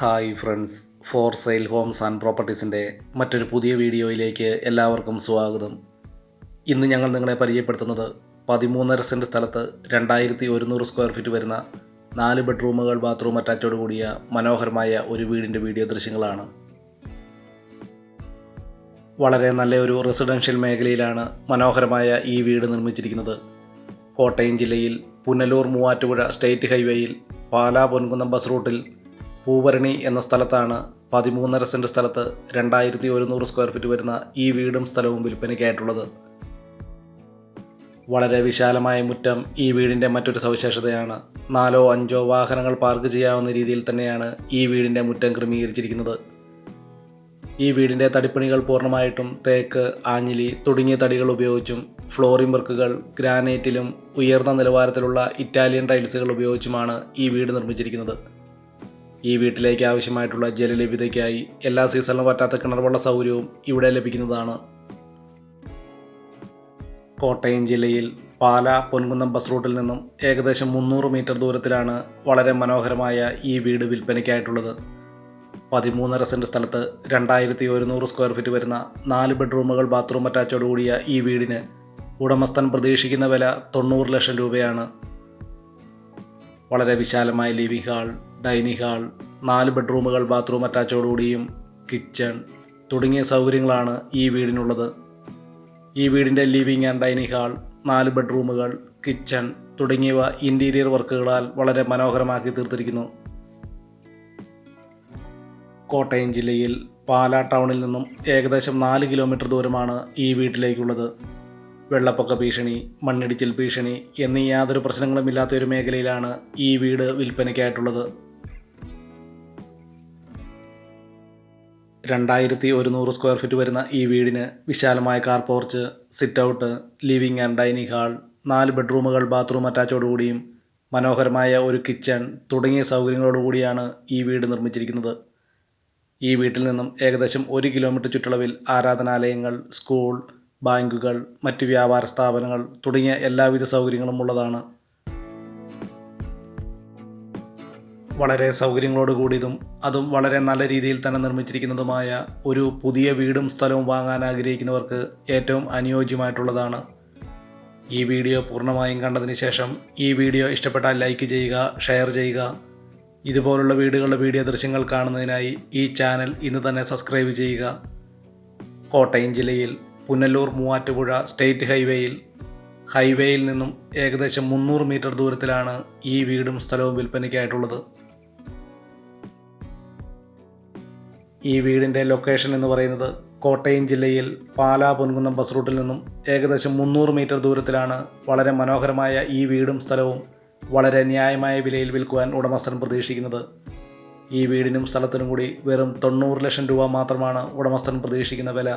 Hi friends, for sale homes and പ്രോപ്പർട്ടീസിൻ്റെ മറ്റൊരു പുതിയ വീഡിയോയിലേക്ക് എല്ലാവർക്കും സ്വാഗതം. ഇന്ന് ഞങ്ങൾ നിങ്ങളെ പരിചയപ്പെടുത്തുന്നത് 13.5 സെൻറ്റ് സ്ഥലത്ത് 2100 സ്ക്വയർ ഫീറ്റ് വരുന്ന 4 ബെഡ്റൂമുകൾ ബാത്റൂം അറ്റാച്ചോട് കൂടിയ മനോഹരമായ ഒരു വീടിൻ്റെ വീഡിയോ ദൃശ്യങ്ങളാണ്. വളരെ നല്ലൊരു റെസിഡൻഷ്യൽ മേഖലയിലാണ് മനോഹരമായ ഈ വീട് നിർമ്മിച്ചിരിക്കുന്നത്. കോട്ടയം ജില്ലയിൽ പുനലൂർ മൂവാറ്റുപുഴ സ്റ്റേറ്റ് ഹൈവേയിൽ പാലാ പൊൻകുന്നം ബസ് റൂട്ടിൽ പൂവരണി എന്ന സ്ഥലത്താണ് 13.5 സെൻറ്റ് സ്ഥലത്ത് 2100 സ്ക്വയർ ഫീറ്റ് വരുന്ന ഈ വീടും സ്ഥലവും വിൽപ്പനയ്ക്കായിട്ടുള്ളത്. വളരെ വിശാലമായ മുറ്റം ഈ വീടിൻ്റെ മറ്റൊരു സവിശേഷതയാണ്. 4-5 വാഹനങ്ങൾ പാർക്ക് ചെയ്യാവുന്ന രീതിയിൽ തന്നെയാണ് ഈ വീടിൻ്റെ മുറ്റം ക്രമീകരിച്ചിരിക്കുന്നത്. ഈ വീടിൻ്റെ തടിപ്പണികൾ പൂർണ്ണമായിട്ടും തേക്ക്, ആഞ്ഞിലി തുടങ്ങിയ തടികൾ ഉപയോഗിച്ചും ഫ്ലോറിംഗ് വർക്കുകൾ ഗ്രാനൈറ്റിലും ഉയർന്ന നിലവാരത്തിലുള്ള ഇറ്റാലിയൻ ടൈൽസുകൾ ഉപയോഗിച്ചുമാണ് ഈ വീട് നിർമ്മിച്ചിരിക്കുന്നത്. ഈ വീട്ടിലേക്ക് ആവശ്യമായിട്ടുള്ള ജലലഭ്യതയ്ക്കായി എല്ലാ സീസണിലും പറ്റാത്ത കിണർവെള്ള സൗകര്യവും ഇവിടെ ലഭിക്കുന്നതാണ്. കോട്ടയം ജില്ലയിൽ പാലാ പൊൻകുന്നം ബസ് റൂട്ടിൽ നിന്നും ഏകദേശം 300 മീറ്റർ ദൂരത്തിലാണ് വളരെ മനോഹരമായ ഈ വീട് വിൽപ്പനയ്ക്കായിട്ടുള്ളത്. 13.5 സെൻറ്റ് സ്ഥലത്ത് 2100 സ്ക്വയർ ഫീറ്റ് വരുന്ന 4 ബെഡ്റൂമുകൾ ബാത്റൂം അറ്റാച്ചോട് കൂടിയ ഈ വീടിന് ഉടമസ്ഥൻ പ്രതീക്ഷിക്കുന്ന വില 90 ലക്ഷം രൂപയാണ്. വളരെ വിശാലമായ ലിവിംഗ് ഹാൾ, ഡൈനിങ് ഹാൾ, 4 ബെഡ്റൂമുകൾ ബാത്റൂം അറ്റാച്ചോടുകൂടിയും കിച്ചൺ തുടങ്ങിയ സൗകര്യങ്ങളാണ് ഈ വീടിനുള്ളത്. ഈ വീടിൻ്റെ ലിവിംഗ് ആൻഡ് ഡൈനിങ് ഹാൾ, 4 ബെഡ്റൂമുകൾ, കിച്ചൺ തുടങ്ങിയവ ഇൻറ്റീരിയർ വർക്കുകളാൽ വളരെ മനോഹരമാക്കി തീർത്തിരിക്കുന്നു. കോട്ടയം ജില്ലയിൽ പാലാ ടൗണിൽ നിന്നും ഏകദേശം 4 കിലോമീറ്റർ ദൂരമാണ് ഈ വീട്ടിലേക്കുള്ളത്. വെള്ളപ്പൊക്ക ഭീഷണി, മണ്ണിടിച്ചിൽ ഭീഷണി എന്നീ യാതൊരു പ്രശ്നങ്ങളുമില്ലാത്ത ഒരു മേഖലയിലാണ് ഈ വീട് വിൽപ്പനയ്ക്കായിട്ടുള്ളത്. 2100 സ്ക്വയർ ഫീറ്റ് വരുന്ന ഈ വീടിന് വിശാലമായ car porch, sit out, living and dining hall, 4 ബെഡ്റൂമുകൾ ബാത്റൂം അറ്റാച്ചോടുകൂടിയും മനോഹരമായ ഒരു കിച്ചൺ തുടങ്ങിയ സൗകര്യങ്ങളോടുകൂടിയാണ് ഈ വീട് നിർമ്മിച്ചിരിക്കുന്നത്. ഈ വീട്ടിൽ നിന്നും ഏകദേശം 1 കിലോമീറ്റർ ചുറ്റളവിൽ ആരാധനാലയങ്ങൾ, സ്കൂൾ, ബാങ്കുകൾ, മറ്റ് വ്യാപാര സ്ഥാപനങ്ങൾ തുടങ്ങിയ എല്ലാവിധ സൗകര്യങ്ങളും ഉള്ളതാണ്. വളരെ സൗകര്യങ്ങളോട് കൂടിയതും അതും വളരെ നല്ല രീതിയിൽ തന്നെ നിർമ്മിച്ചിരിക്കുന്നതുമായ ഒരു പുതിയ വീടും സ്ഥലവും വാങ്ങാൻ ആഗ്രഹിക്കുന്നവർക്ക് ഏറ്റവും അനുയോജ്യമായിട്ടുള്ളതാണ്. ഈ വീഡിയോ പൂർണ്ണമായും കണ്ടതിന് ശേഷം ഈ വീഡിയോ ഇഷ്ടപ്പെട്ടാൽ ലൈക്ക് ചെയ്യുക, ഷെയർ ചെയ്യുക. ഇതുപോലുള്ള വീടുകളുടെ വീഡിയോ ദൃശ്യങ്ങൾ കാണുന്നതിനായി ഈ ചാനൽ ഇന്ന് തന്നെ സബ്സ്ക്രൈബ് ചെയ്യുക. കോട്ടയം ജില്ലയിൽ പുനലൂർ മൂവാറ്റുപുഴ സ്റ്റേറ്റ് ഹൈവേയിൽ നിന്നും ഏകദേശം 300 മീറ്റർ ദൂരത്തിലാണ് ഈ വീടും സ്ഥലവും വിൽപ്പനയ്ക്കായിട്ടുള്ളത്. ഈ വീടിൻ്റെ ലൊക്കേഷൻ എന്ന് പറയുന്നത് കോട്ടയം ജില്ലയിൽ പാലാ പൊൻകുന്നം ബസ് റൂട്ടിൽ നിന്നും ഏകദേശം 300 മീറ്റർ ദൂരത്തിലാണ്. വളരെ മനോഹരമായ ഈ വീടും സ്ഥലവും വളരെ ന്യായമായ വിലയിൽ വിൽക്കുവാൻ ഉടമസ്ഥൻ പ്രതീക്ഷിക്കുന്നത്. ഈ വീടിനും സ്ഥലത്തിനും കൂടി വെറും 90 ലക്ഷം രൂപ മാത്രമാണ് ഉടമസ്ഥൻ പ്രതീക്ഷിക്കുന്ന വില.